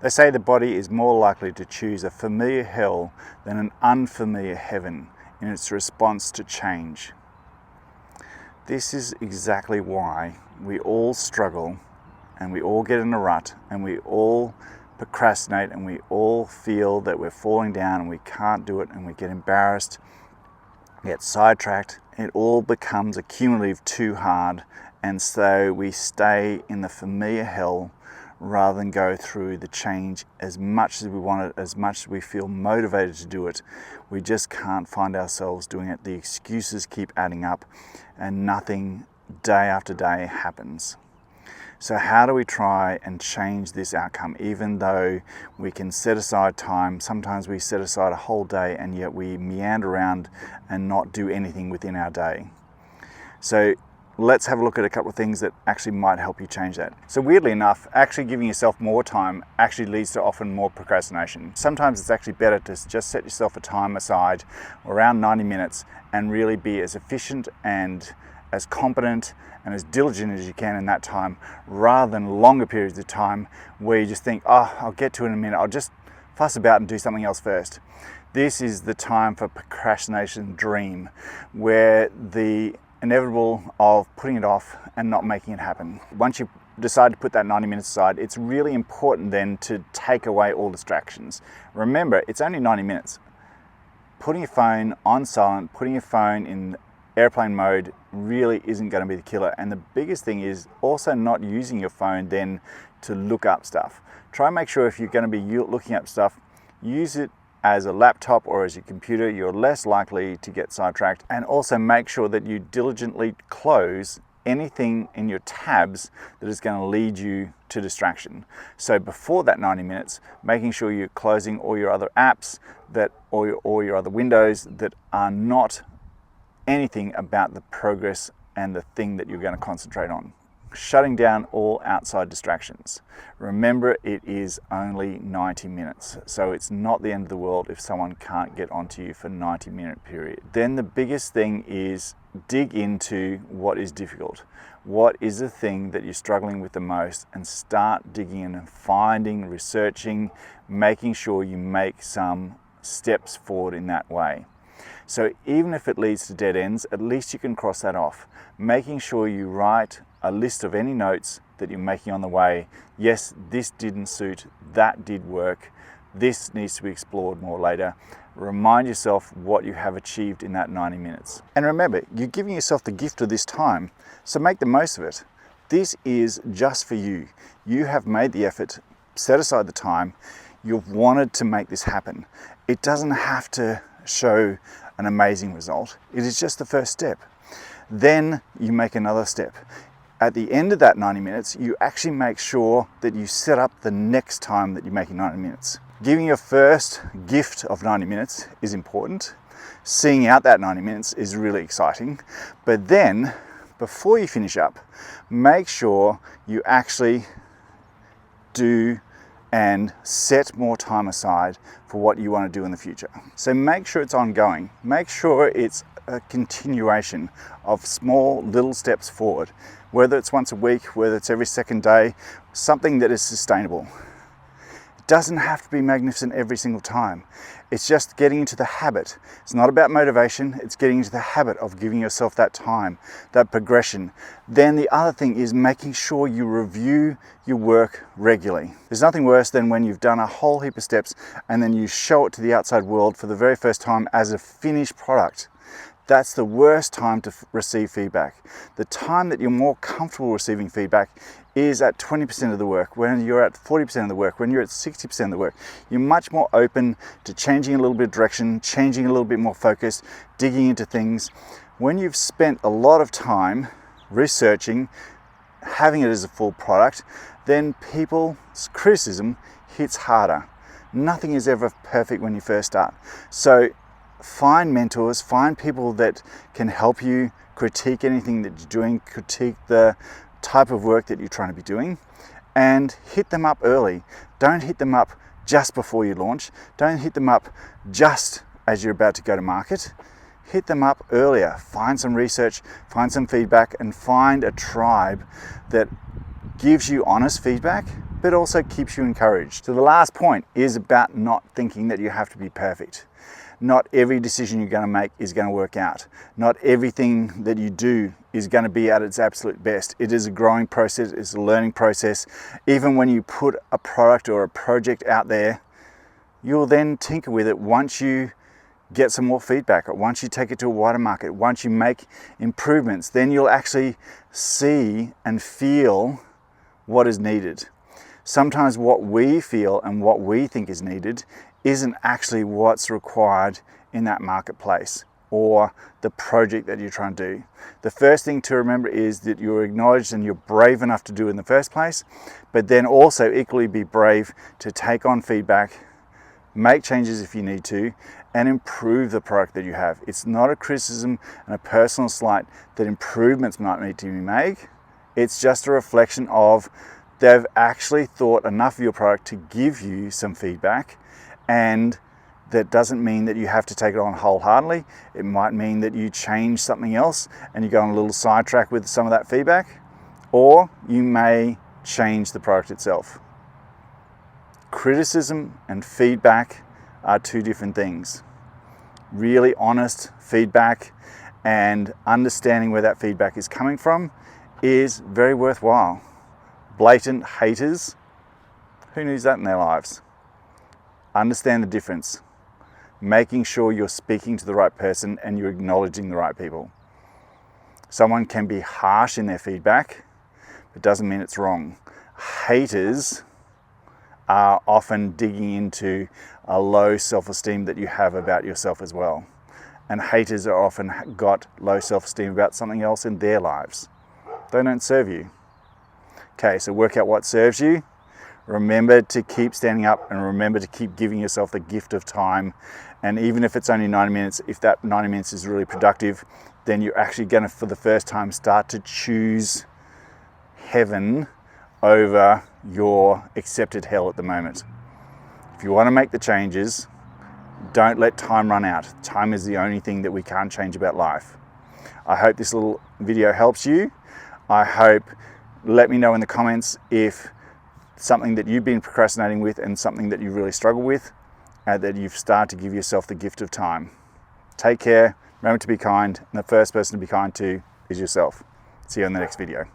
They say the body is more likely to choose a familiar hell than an unfamiliar heaven in its response to change. This is exactly why we all struggle and we all get in a rut and we all procrastinate and we all feel that we're falling down and we can't do it and we get embarrassed, get sidetracked. It all becomes a cumulative too hard, and so we stay in the familiar hell rather than go through the change as much as we want it, as much as we feel motivated to do it. We just can't find ourselves doing it. The excuses keep adding up and nothing day after day happens. So how do we try and change this outcome? Even though we can set aside time, sometimes we set aside a whole day and yet we meander around and not do anything within our day. So let's have a look at a couple of things that actually might help you change that. So weirdly enough, actually giving yourself more time actually leads to often more procrastination. Sometimes it's actually better to just set yourself a time aside around 90 minutes and really be as efficient and as competent and as diligent as you can in that time, rather than longer periods of time where you just think, oh, I'll get to it in a minute, I'll just fuss about and do something else first. This is the time for procrastination dream, where the inevitable of putting it off and not making it happen. Once you decide to put that 90 minutes aside, it's really important then to take away all distractions. Remember, it's only 90 minutes. Putting your phone on silent, putting your phone in airplane mode really isn't going to be the killer. And the biggest thing is also not using your phone then to look up stuff. Try and make sure if you're going to be looking up stuff, use it as a laptop or as your computer. You're less likely to get sidetracked. And also make sure that you diligently close anything in your tabs that is going to lead you to distraction. So before that 90 minutes, making sure you're closing all your other apps or your other windows that are not anything about the progress and the thing that you're going to concentrate on. Shutting down all outside distractions. Remember, it is only 90 minutes, so it's not the end of the world if someone can't get onto you for a 90-minute period. Then the biggest thing is dig into what is difficult. What is the thing that you're struggling with the most, and start digging in and finding, researching, making sure you make some steps forward in that way. So even if it leads to dead ends, at least you can cross that off. Making sure you write a list of any notes that you're making on the way. Yes, this didn't suit, that did work, this needs to be explored more later. Remind yourself what you have achieved in that 90 minutes. And remember, you're giving yourself the gift of this time, so make the most of it. This is just for you. You have made the effort, set aside the time, you've wanted to make this happen. It doesn't have to show an amazing result. It is just the first step. Then you make another step. At the end of that 90 minutes, you actually make sure that you set up the next time that you're making 90 minutes. Giving your first gift of 90 minutes is important. Seeing out that 90 minutes is really exciting. But then, before you finish up, make sure you actually do and set more time aside for what you want to do in the future. So make sure it's ongoing. Make sure it's a continuation of small little steps forward, whether it's once a week, whether it's every second day, something that is sustainable. It doesn't have to be magnificent every single time. It's just getting into the habit. It's not about motivation, it's getting into the habit of giving yourself that time, that progression. Then the other thing is making sure you review your work regularly. There's nothing worse than when you've done a whole heap of steps and then you show it to the outside world for the very first time as a finished product. That's the worst time to receive feedback. The time that you're more comfortable receiving feedback is at 20% of the work, when you're at 40% of the work, when you're at 60% of the work. You're much more open to changing a little bit of direction, changing a little bit more focus, digging into things. When you've spent a lot of time researching, having it as a full product, then people's criticism hits harder. Nothing is ever perfect when you first start. So find mentors, find people that can help you critique anything that you're doing, critique the type of work that you're trying to be doing, and hit them up early. Don't hit them up just before you launch. Don't hit them up just as you're about to go to market. Hit them up earlier. Find some research, find some feedback, and find a tribe that gives you honest feedback but also keeps you encouraged. So the last point is about not thinking that you have to be perfect. Not every decision you're going to make is going to work out. Not everything that you do is going to be at its absolute best. It is a growing process, it's a learning process. Even when you put a product or a project out there, you'll then tinker with it once you get some more feedback, or once you take it to a wider market, once you make improvements, then you'll actually see and feel what is needed. Sometimes what we feel and what we think is needed isn't actually what's required in that marketplace or the project that you're trying to do. The first thing to remember is that you're acknowledged and you're brave enough to do it in the first place, but then also equally be brave to take on feedback, make changes if you need to, and improve the product that you have. It's not a criticism and a personal slight that improvements might need to be made. It's just a reflection of they've actually thought enough of your product to give you some feedback, and that doesn't mean that you have to take it on wholeheartedly. It might mean that you change something else and you go on a little sidetrack with some of that feedback, or you may change the product itself. Criticism and feedback are two different things. Really honest feedback and understanding where that feedback is coming from is very worthwhile. Blatant haters, who needs that in their lives? Understand the difference. Making sure you're speaking to the right person and you're acknowledging the right people. Someone can be harsh in their feedback, but doesn't mean it's wrong. Haters are often digging into a low self-esteem that you have about yourself as well. And haters are often got low self-esteem about something else in their lives. They don't serve you. Okay, so work out what serves you. Remember to keep standing up and remember to keep giving yourself the gift of time. And even if it's only 90 minutes, if that 90 minutes is really productive, then you're actually going to, for the first time, start to choose heaven over your accepted hell at the moment. If you want to make the changes, don't let time run out. Time is the only thing that we can't change about life. I hope this little video helps you. Let me know in the comments if something that you've been procrastinating with and something that you really struggle with, that you've started to give yourself the gift of time. Take care, remember to be kind, and the first person to be kind to is yourself. See you in the next video.